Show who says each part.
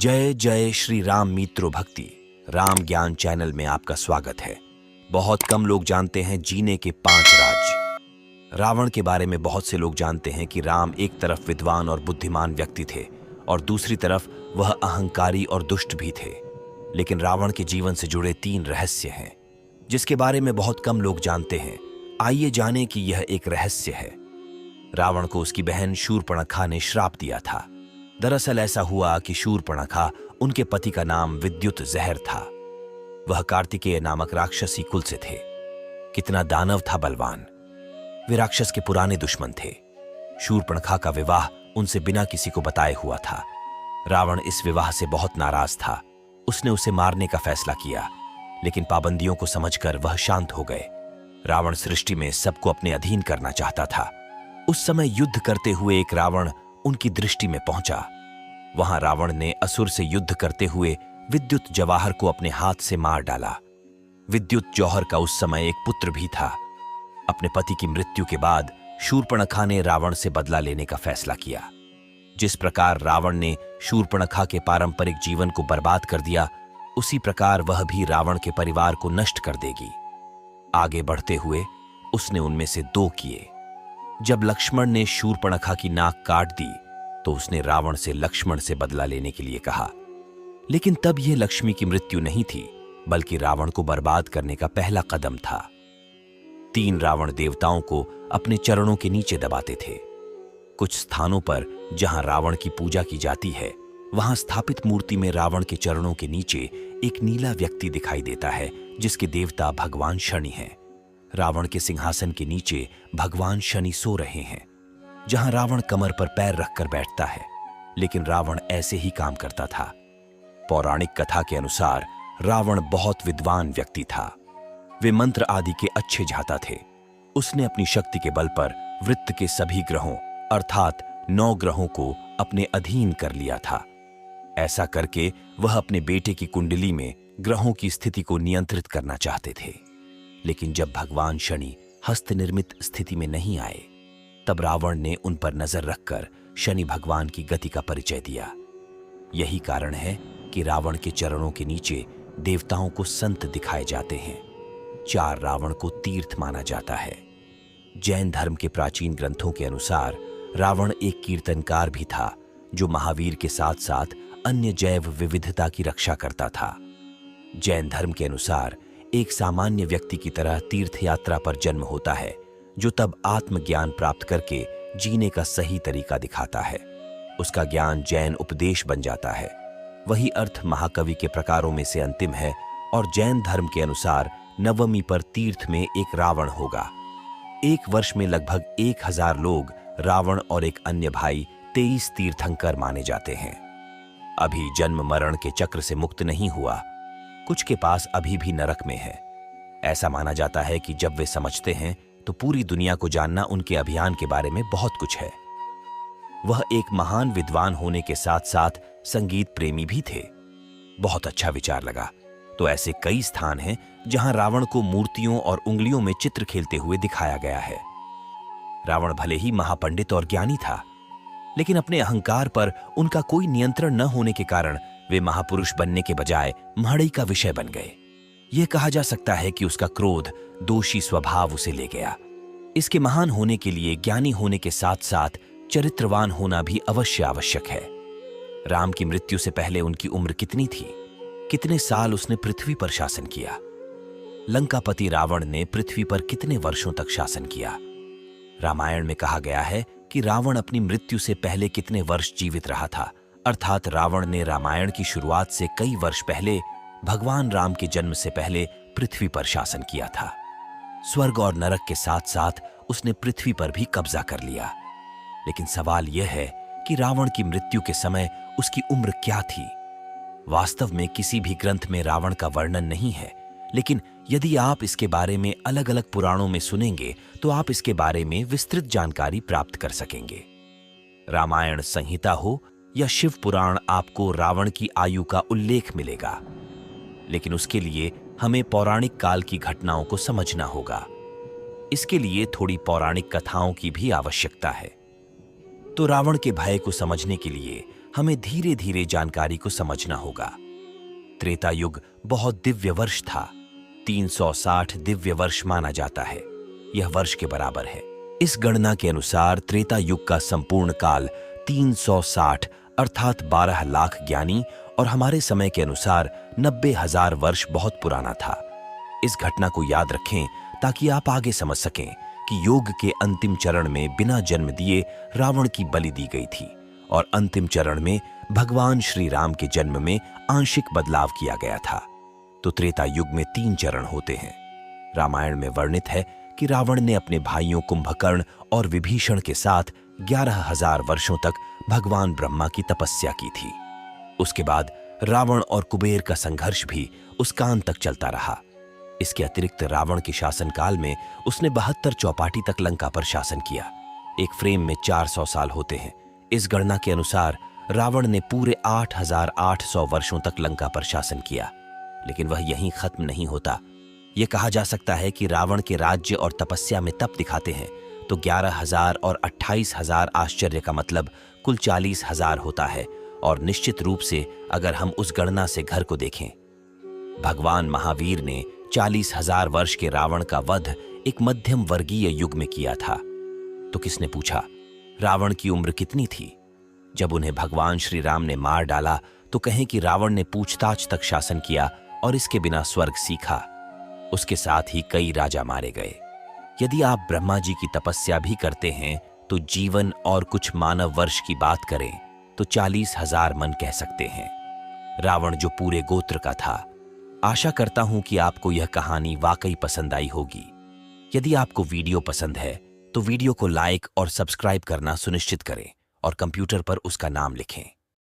Speaker 1: जय जय श्री राम मित्रों, भक्ति राम ज्ञान चैनल में आपका स्वागत है। बहुत कम लोग जानते हैं जीने के 5 राज। रावण के बारे में बहुत से लोग जानते हैं कि राम एक तरफ विद्वान और बुद्धिमान व्यक्ति थे और दूसरी तरफ वह अहंकारी और दुष्ट भी थे। लेकिन रावण के जीवन से जुड़े 3 रहस्य हैं जिसके बारे में बहुत कम लोग जानते हैं। आइए जानें कि यह एक रहस्य है। रावण को उसकी बहन शूर्पणखा ने श्राप दिया था। दरअसल ऐसा हुआ कि शूर्पणखा उनके पति का नाम विद्युत जहर था। वह कार्तिकेय नामक राक्षसी कुल से थे। कितना दानव था बलवान। वे राक्षस के पुराने दुश्मन थे। शूर्पणखा का विवाह उनसे बिना किसी को बताए हुआ था। रावण इस विवाह से बहुत नाराज था। उसने उसे मारने का फैसला किया, लेकिन पाबंदियों को समझकर वह शांत हो गए। रावण सृष्टि में सबको अपने अधीन करना चाहता था। उस समय युद्ध करते हुए एक रावण उनकी दृष्टि में पहुंचा। वहां रावण ने असुर से युद्ध करते हुए विद्युत जवाहर को अपने हाथ से मार डाला। विद्युत जौहर का उस समय एक पुत्र भी था। अपने पति की मृत्यु के बाद शूर्पणखा ने रावण से बदला लेने का फैसला किया। जिस प्रकार रावण ने शूर्पणखा के पारंपरिक जीवन को बर्बाद कर दिया, उसी प्रकार वह भी रावण के परिवार को नष्ट कर देगी। आगे बढ़ते हुए उसने उनमें से 2 किए। जब लक्ष्मण ने शूर्पणखा की नाक काट दी तो उसने रावण से लक्ष्मण से बदला लेने के लिए कहा। लेकिन तब यह लक्ष्मी की मृत्यु नहीं थी, बल्कि रावण को बर्बाद करने का पहला कदम था। 3 रावण देवताओं को अपने चरणों के नीचे दबाते थे। कुछ स्थानों पर जहां रावण की पूजा की जाती है, वहां स्थापित मूर्ति में रावण के चरणों के नीचे एक नीला व्यक्ति दिखाई देता है, जिसके देवता भगवान शनि हैं। रावण के सिंहासन के नीचे भगवान शनि सो रहे हैं। जहां रावण कमर पर पैर रखकर बैठता है, लेकिन रावण ऐसे ही काम करता था। पौराणिक कथा के अनुसार रावण बहुत विद्वान व्यक्ति था। वे मंत्र आदि के अच्छे झाता थे। उसने अपनी शक्ति के बल पर वृत्त के सभी ग्रहों अर्थात 9 ग्रहों को अपने अधीन कर लिया था। ऐसा करके वह अपने बेटे की कुंडली में ग्रहों की स्थिति को नियंत्रित करना चाहते थे। लेकिन जब भगवान शनि हस्त निर्मित स्थिति में नहीं आए, तब रावण ने उन पर नजर रखकर शनि भगवान की गति का परिचय दिया। यही कारण है कि रावण के चरणों के नीचे देवताओं को संत दिखाए जाते हैं। 4 रावण को तीर्थ माना जाता है। जैन धर्म के प्राचीन ग्रंथों के अनुसार रावण एक कीर्तनकार भी था, जो महावीर के साथ साथ अन्य जैव विविधता की रक्षा करता था। जैन धर्म के अनुसार एक सामान्य व्यक्ति की तरह तीर्थ यात्रा पर जन्म होता है, जो तब आत्मज्ञान प्राप्त करके जीने का सही तरीका दिखाता है। उसका ज्ञान जैन उपदेश बन जाता है। वही अर्थ महाकवि के प्रकारों में से अंतिम है और जैन धर्म के अनुसार नवमी पर तीर्थ में एक रावण होगा। एक वर्ष में लगभग 1000 लोग रावण और एक अन्य भाई 23 तीर्थंकर माने जाते हैं। अभी जन्म मरण के चक्र से मुक्त नहीं हुआ। कुछ के पास अभी भी नरक में है। ऐसा माना जाता है कि जब वे समझते हैं तो पूरी दुनिया को जानना उनके अभियान के बारे में बहुत कुछ है। वह एक महान विद्वान होने के साथ साथ संगीत प्रेमी भी थे। बहुत अच्छा विचार लगा। तो ऐसे कई स्थान हैं जहां रावण को मूर्तियों और उंगलियों में चित्र खेलते हुए दिखाया गया है। रावण भले ही महापंडित और ज्ञानी था, लेकिन अपने अहंकार पर उनका कोई नियंत्रण न होने के कारण वे महापुरुष बनने के बजाय महड़ई का विषय बन गए। यह कहा जा सकता है कि उसका क्रोध, दोषी स्वभाव उसे ले गया। इसके महान होने के लिए ज्ञानी होने के साथ साथ चरित्रवान होना भी अवश्य आवश्यक है। राम की मृत्यु से पहले उनकी उम्र कितनी थी? कितने साल उसने पृथ्वी पर शासन किया? लंकापति रावण ने पृथ्वी पर कितने वर्षों तक शासन किया? रामायण में कहा गया है कि रावण अपनी मृत्यु से पहले कितने वर्ष जीवित रहा था। अर्थात रावण ने रामायण की शुरुआत से कई वर्ष पहले भगवान राम के जन्म से पहले पृथ्वी पर शासन किया था। स्वर्ग और नरक के साथ साथ उसने पृथ्वी पर भी कब्जा कर लिया। लेकिन सवाल यह है कि रावण की मृत्यु के समय उसकी उम्र क्या थी? वास्तव में किसी भी ग्रंथ में रावण का वर्णन नहीं है, लेकिन यदि आप इसके बारे में अलग अलग पुराणों में सुनेंगे तो आप इसके बारे में विस्तृत जानकारी प्राप्त कर सकेंगे। रामायण संहिता हो या शिव पुराण, आपको रावण की आयु का उल्लेख मिलेगा। लेकिन उसके लिए हमें पौराणिक काल की घटनाओं को समझना होगा। इसके लिए थोड़ी पौराणिक कथाओं की भी आवश्यकता है। तो रावण के भय को समझने के लिए हमें धीरे धीरे जानकारी को समझना होगा। त्रेता युग बहुत दिव्य वर्ष था। 360 दिव्य वर्ष माना जाता है। यह वर्ष के बराबर है। इस गणना के अनुसार त्रेता युग का संपूर्ण काल 360 अर्थात 12 लाख ज्ञानी और हमारे समय के अनुसार 90,000 वर्ष बहुत पुराना था। इस घटना को याद रखें ताकि आप आगे समझ सकें कि योग के अंतिम चरण में बिना जन्म दिए रावण की बलि दी गई थी और अंतिम चरण में भगवान श्री राम के जन्म में आंशिक बदलाव किया गया था। तो त्रेता युग में 3 चरण होते हैं। रामायण में वर्णित है कि रावण ने अपने भाइयों कुंभकर्ण और विभीषण के साथ 11,000 वर्षों तक भगवान ब्रह्मा की तपस्या की थी। उसके बाद रावण और कुबेर का संघर्ष भी उस काल तक चलता रहा। इसके अतिरिक्त रावण के शासनकाल में उसने 72 चौपाटी तक लंका पर शासन किया। एक फ्रेम में 400 साल होते हैं। इस गणना के अनुसार रावण ने पूरे 8,800 वर्षों तक लंका पर शासन किया। लेकिन वह यहीं खत्म नहीं होता। यह कहा जा सकता है कि रावण के राज्य और तपस्या में तप दिखाते हैं तो 11,000 और 28,000 आश्चर्य का मतलब कुल 40,000 होता है। और निश्चित रूप से अगर हम उस गणना से घर को देखें, भगवान महावीर ने 40,000 वर्ष के रावण का वध एक मध्यम वर्गीय युग में किया था। तो किसने पूछा रावण की उम्र कितनी थी? जब उन्हें भगवान श्री राम ने मार डाला तो कहें कि रावण ने पूछताछ तक शासन किया और इसके बिना स्वर्ग सीखा। उसके साथ ही कई राजा मारे गए। यदि आप ब्रह्मा जी की तपस्या भी करते हैं तो जीवन और कुछ मानव वर्ष की बात करें तो 40,000 मन कह सकते हैं। रावण जो पूरे गोत्र का था। आशा करता हूं कि आपको यह कहानी वाकई पसंद आई होगी। यदि आपको वीडियो पसंद है तो वीडियो को लाइक और सब्सक्राइब करना सुनिश्चित करें और कंप्यूटर पर उसका नाम लिखें।